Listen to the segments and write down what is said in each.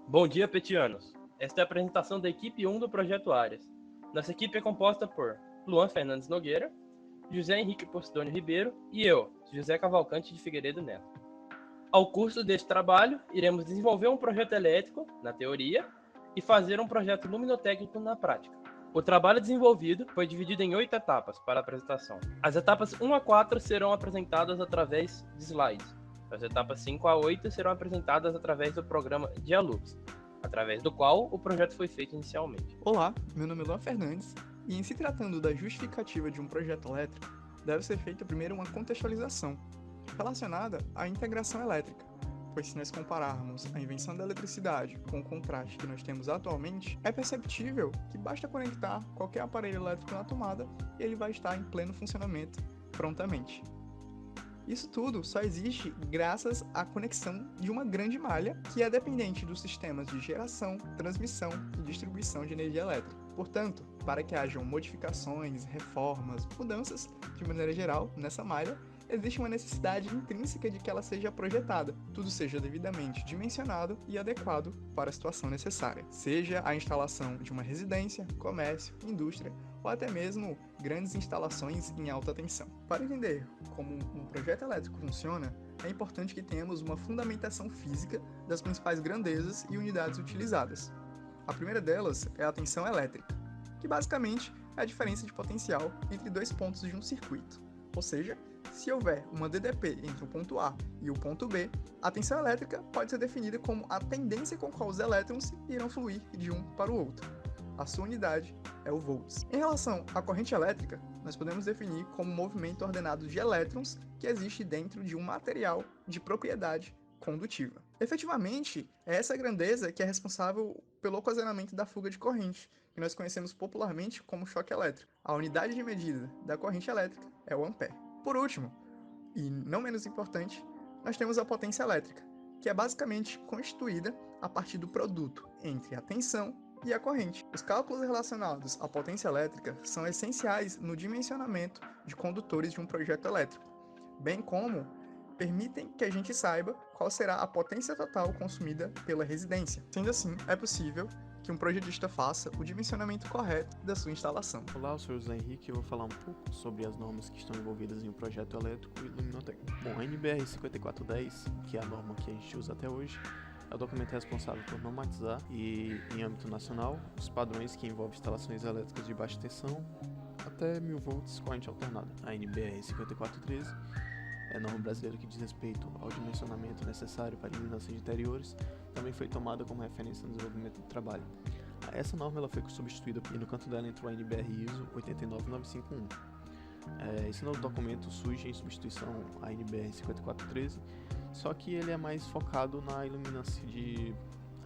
Bom dia, petianos! Esta é a apresentação da equipe 1 do Projeto Áreas. Nossa equipe é composta por Luan Fernandes Nogueira, José Henrique Posidônio Ribeiro e eu, José Cavalcante de Figueiredo Neto. Ao curso deste trabalho, iremos desenvolver um projeto elétrico, na teoria, e fazer um projeto luminotécnico na prática. O trabalho desenvolvido foi dividido em 8 etapas para a apresentação. As etapas 1 a 4 serão apresentadas através de slides. As etapas 5 a 8 serão apresentadas através do programa Dialux, através do qual o projeto foi feito inicialmente. Olá, meu nome é Luan Fernandes, e em se tratando da justificativa de um projeto elétrico, deve ser feita primeiro uma contextualização, relacionada à integração elétrica, pois se nós compararmos a invenção da eletricidade com o contraste que nós temos atualmente, é perceptível que basta conectar qualquer aparelho elétrico na tomada e ele vai estar em pleno funcionamento prontamente. Isso tudo só existe graças à conexão de uma grande malha que é dependente dos sistemas de geração, transmissão e distribuição de energia elétrica. Portanto, para que hajam modificações, reformas, mudanças, de maneira geral, nessa malha, existe uma necessidade intrínseca de que ela seja projetada, tudo seja devidamente dimensionado e adequado para a situação necessária, seja a instalação de uma residência, comércio, indústria ou até mesmo grandes instalações em alta tensão. Para entender como um projeto elétrico funciona, é importante que tenhamos uma fundamentação física das principais grandezas e unidades utilizadas. A primeira delas é a tensão elétrica, que basicamente é a diferença de potencial entre dois pontos de um circuito, ou seja, se houver uma DDP entre o ponto A e o ponto B, a tensão elétrica pode ser definida como a tendência com qual os elétrons irão fluir de um para o outro. A sua unidade é o volts. Em relação à corrente elétrica, nós podemos definir como um movimento ordenado de elétrons que existe dentro de um material de propriedade condutiva. Efetivamente, é essa grandeza que é responsável pelo ocasionamento da fuga de corrente, que nós conhecemos popularmente como choque elétrico. A unidade de medida da corrente elétrica é o ampere. Por último, e não menos importante, nós temos a potência elétrica, que é basicamente constituída a partir do produto entre a tensão e a corrente. Os cálculos relacionados à potência elétrica são essenciais no dimensionamento de condutores de um projeto elétrico, bem como permitem que a gente saiba qual será a potência total consumida pela residência. Sendo assim, é possível que um projetista faça o dimensionamento correto da sua instalação. Olá, eu sou o José Henrique e eu vou falar um pouco sobre as normas que estão envolvidas em um projeto elétrico e luminotécnico. Bom, a NBR 5410, que é a norma que a gente usa até hoje, é o documento responsável por normatizar e, em âmbito nacional, os padrões que envolvem instalações elétricas de baixa tensão até 1000 volts corrente alternada. A NBR 5413 é a norma brasileira que diz respeito ao dimensionamento necessário para a iluminação de interiores, também foi tomada como referência no desenvolvimento do trabalho. Essa norma ela foi substituída e no canto dela entrou a NBR ISO 89951. Esse novo documento surge em substituição à NBR 5413, só que ele é mais focado na iluminação de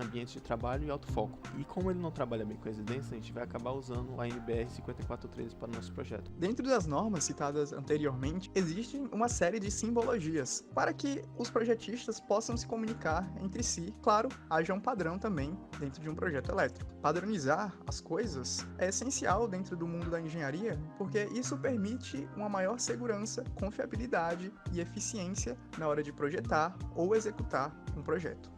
ambientes de trabalho e alto foco. E como ele não trabalha bem com residência, a gente vai acabar usando a NBR 5413 para o nosso projeto. Dentro das normas citadas anteriormente, existe uma série de simbologias para que os projetistas possam se comunicar entre si. Claro, haja um padrão também dentro de um projeto elétrico. Padronizar as coisas é essencial dentro do mundo da engenharia, porque isso permite uma maior segurança, confiabilidade e eficiência na hora de projetar ou executar um projeto.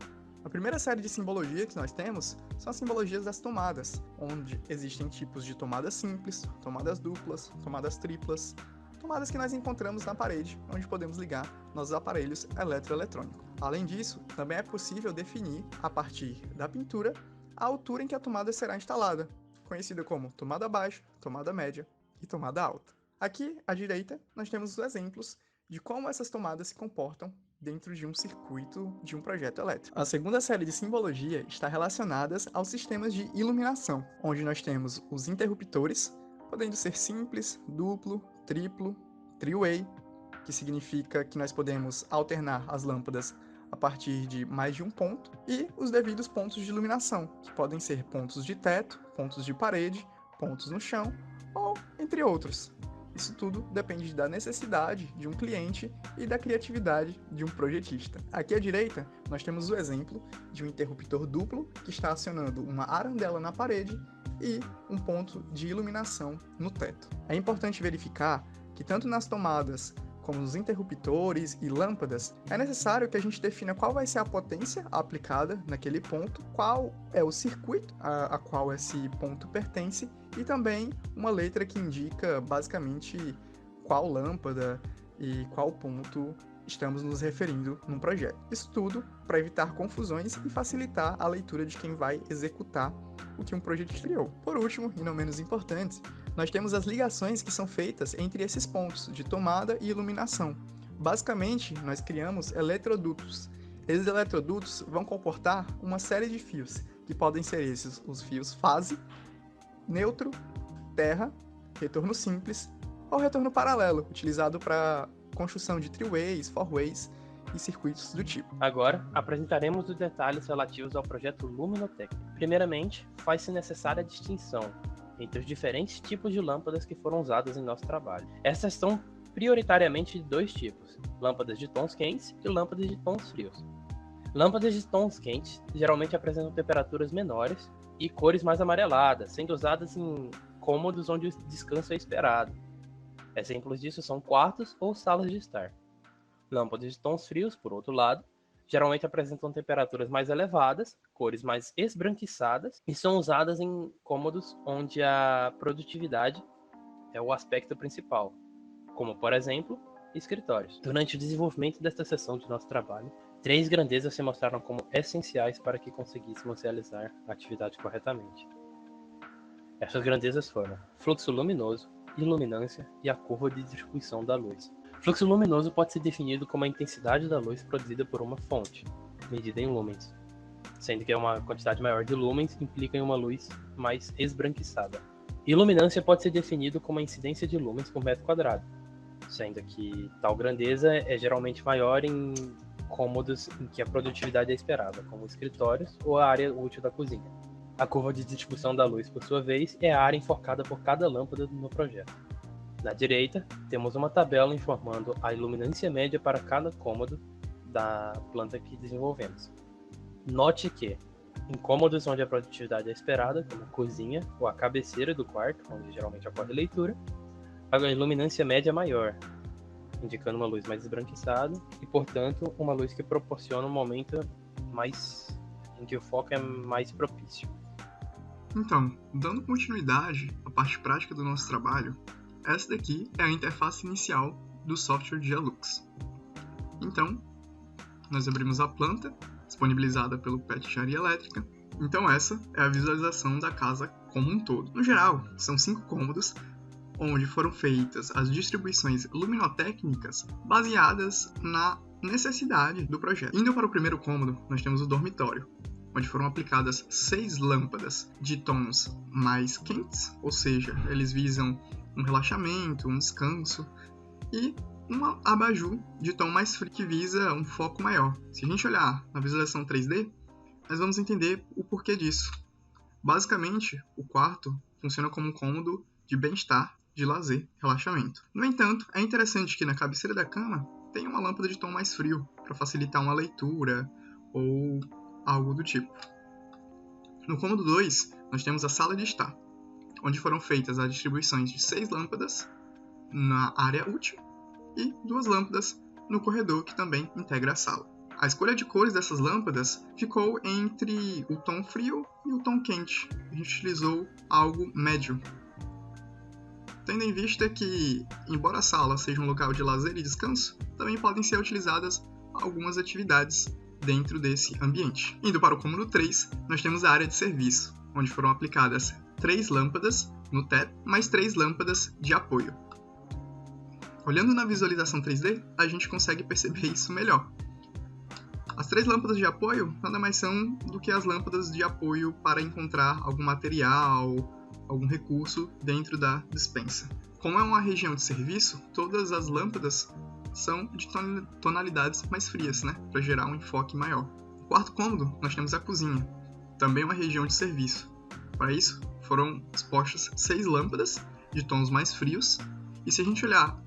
A primeira série de simbologia que nós temos são as simbologias das tomadas, onde existem tipos de tomadas simples, tomadas duplas, tomadas triplas, tomadas que nós encontramos na parede, onde podemos ligar nossos aparelhos eletroeletrônicos. Além disso, também é possível definir, a partir da pintura, a altura em que a tomada será instalada, conhecida como tomada baixa, tomada média e tomada alta. Aqui, à direita, nós temos os exemplos de como essas tomadas se comportam dentro de um circuito de um projeto elétrico. A segunda série de simbologia está relacionada aos sistemas de iluminação, onde nós temos os interruptores, podendo ser simples, duplo, triplo, three-way, que significa que nós podemos alternar as lâmpadas a partir de mais de um ponto, e os devidos pontos de iluminação, que podem ser pontos de teto, pontos de parede, pontos no chão, ou entre outros. Isso tudo depende da necessidade de um cliente e da criatividade de um projetista. Aqui à direita, nós temos o exemplo de um interruptor duplo que está acionando uma arandela na parede e um ponto de iluminação no teto. É importante verificar que tanto nas tomadas como os interruptores e lâmpadas, é necessário que a gente defina qual vai ser a potência aplicada naquele ponto, qual é o circuito a qual esse ponto pertence e também uma letra que indica basicamente qual lâmpada e qual ponto estamos nos referindo num projeto. Isso tudo para evitar confusões e facilitar a leitura de quem vai executar o que um projeto criou. Por último, e não menos importante, nós temos as ligações que são feitas entre esses pontos de tomada e iluminação. Basicamente, nós criamos eletrodutos. Esses eletrodutos vão comportar uma série de fios, que podem ser esses os fios fase, neutro, terra, retorno simples ou retorno paralelo, utilizado para construção de three-ways, four-ways e circuitos do tipo. Agora, apresentaremos os detalhes relativos ao projeto Luminotec. Primeiramente, faz-se necessária a distinção entre os diferentes tipos de lâmpadas que foram usadas em nosso trabalho. Essas são prioritariamente de dois tipos: lâmpadas de tons quentes e lâmpadas de tons frios. Lâmpadas de tons quentes geralmente apresentam temperaturas menores e cores mais amareladas, sendo usadas em cômodos onde o descanso é esperado. Exemplos disso são quartos ou salas de estar. Lâmpadas de tons frios, por outro lado, geralmente apresentam temperaturas mais elevadas, cores mais esbranquiçadas e são usadas em cômodos onde a produtividade é o aspecto principal, como, por exemplo, escritórios. Durante o desenvolvimento desta seção de nosso trabalho, 3 grandezas se mostraram como essenciais para que conseguíssemos realizar a atividade corretamente. Essas grandezas foram fluxo luminoso, iluminância e a curva de distribuição da luz. Fluxo luminoso pode ser definido como a intensidade da luz produzida por uma fonte, medida em lumens, sendo que uma quantidade maior de lumens implica em uma luz mais esbranquiçada. Iluminância pode ser definido como a incidência de lumens por metro quadrado, sendo que tal grandeza é geralmente maior em cômodos em que a produtividade é esperada, como escritórios ou a área útil da cozinha. A curva de distribuição da luz, por sua vez, é a área enforcada por cada lâmpada no projeto. Na direita, temos uma tabela informando a iluminância média para cada cômodo da planta que desenvolvemos. Note que, em cômodos onde a produtividade é esperada, como cozinha ou a cabeceira do quarto, onde geralmente ocorre leitura, a iluminância média é maior, indicando uma luz mais esbranquiçada e, portanto, uma luz que proporciona um momento em que o foco é mais propício. Então, dando continuidade à parte prática do nosso trabalho, essa daqui é a interface inicial do software Dialux. Então, nós abrimos a planta, disponibilizada pelo PET Engenharia Elétrica. Então essa é a visualização da casa como um todo. No geral, são 5 cômodos, onde foram feitas as distribuições luminotécnicas baseadas na necessidade do projeto. Indo para o primeiro cômodo, nós temos o dormitório, onde foram aplicadas 6 lâmpadas de tons mais quentes, ou seja, eles visam um relaxamento, um descanso, e uma abajur de tom mais frio que visa um foco maior. Se a gente olhar na visualização 3D, nós vamos entender o porquê disso. Basicamente, o quarto funciona como um cômodo de bem-estar, de lazer, relaxamento. No entanto, é interessante que na cabeceira da cama tem uma lâmpada de tom mais frio, para facilitar uma leitura ou algo do tipo. No cômodo 2, nós temos a sala de estar, onde foram feitas as distribuições de 6 lâmpadas na área útil e 2 lâmpadas no corredor, que também integra a sala. A escolha de cores dessas lâmpadas ficou entre o tom frio e o tom quente. A gente utilizou algo médio, tendo em vista que, embora a sala seja um local de lazer e descanso, também podem ser utilizadas algumas atividades dentro desse ambiente. Indo para o cômodo 3, nós temos a área de serviço, onde foram aplicadas 3 lâmpadas no teto, mais 3 lâmpadas de apoio. Olhando na visualização 3D, a gente consegue perceber isso melhor. As 3 lâmpadas de apoio nada mais são do que as lâmpadas de apoio para encontrar algum material, algum recurso dentro da despensa. Como é uma região de serviço, todas as lâmpadas são de tonalidades mais frias, para gerar um enfoque maior. No quarto cômodo, nós temos a cozinha, também uma região de serviço. Para isso, foram expostas 6 lâmpadas de tons mais frios, e se a gente olhar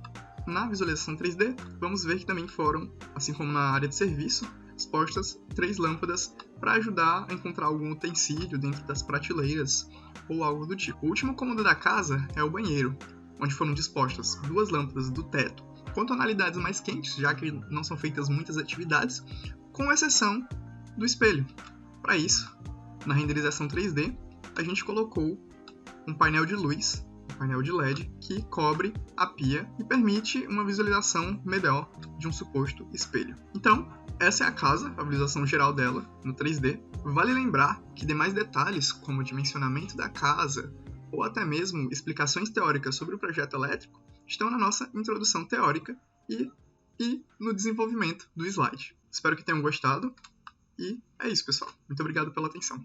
na visualização 3D, vamos ver que também foram, assim como na área de serviço, expostas 3 lâmpadas para ajudar a encontrar algum utensílio dentro das prateleiras ou algo do tipo. O último cômodo da casa é o banheiro, onde foram dispostas 2 lâmpadas do teto com tonalidades mais quentes, já que não são feitas muitas atividades, com exceção do espelho. Para isso, na renderização 3D, a gente colocou um painel de luz, um painel de LED, que cobre a pia e permite uma visualização melhor de um suposto espelho. Então, essa é a casa, a visualização geral dela no 3D. Vale lembrar que demais detalhes, como o dimensionamento da casa, ou até mesmo explicações teóricas sobre o projeto elétrico, estão na nossa introdução teórica e no desenvolvimento do slide. Espero que tenham gostado e é isso, pessoal. Muito obrigado pela atenção.